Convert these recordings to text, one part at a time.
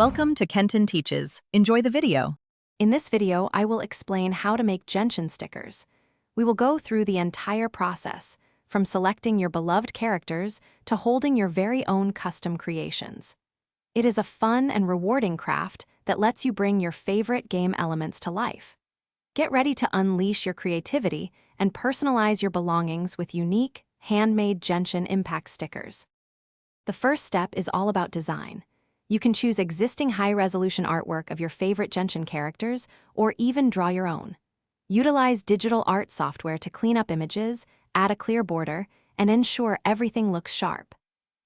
Welcome to Kenton Teaches. Enjoy the video. In this video, I will explain how to make Genshin stickers. We will go through the entire process, from selecting your beloved characters to holding your very own custom creations. It is a fun and rewarding craft that lets you bring your favorite game elements to life. Get ready to unleash your creativity and personalize your belongings with unique, handmade Genshin Impact stickers. The first step is all about design. You can choose existing high-resolution artwork of your favorite Genshin characters, or even draw your own. Utilize digital art software to clean up images, add a clear border, and ensure everything looks sharp.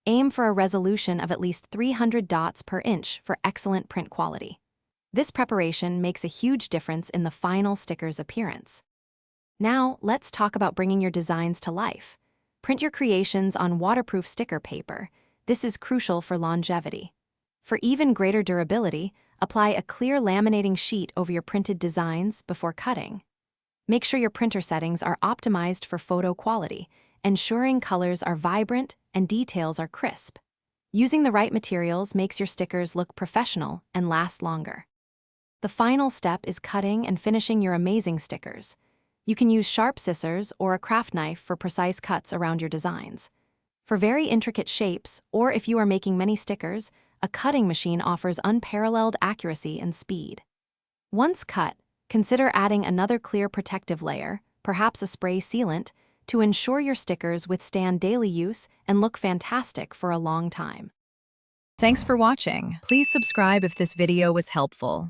Aim for a resolution of at least 300 dots per inch for excellent print quality. This preparation makes a huge difference in the final sticker's appearance. Now, let's talk about bringing your designs to life. Print your creations on waterproof sticker paper. This is crucial for longevity. For even greater durability, apply a clear laminating sheet over your printed designs before cutting. Make sure your printer settings are optimized for photo quality, ensuring colors are vibrant and details are crisp. Using the right materials makes your stickers look professional and last longer. The final step is cutting and finishing your amazing stickers. You can use sharp scissors or a craft knife for precise cuts around your designs. For very intricate shapes, or if you are making many stickers, a cutting machine offers unparalleled accuracy and speed. Once cut, consider adding another clear protective layer, perhaps a spray sealant, to ensure your stickers withstand daily use and look fantastic for a long time. Thanks for watching. Please subscribe if this video was helpful.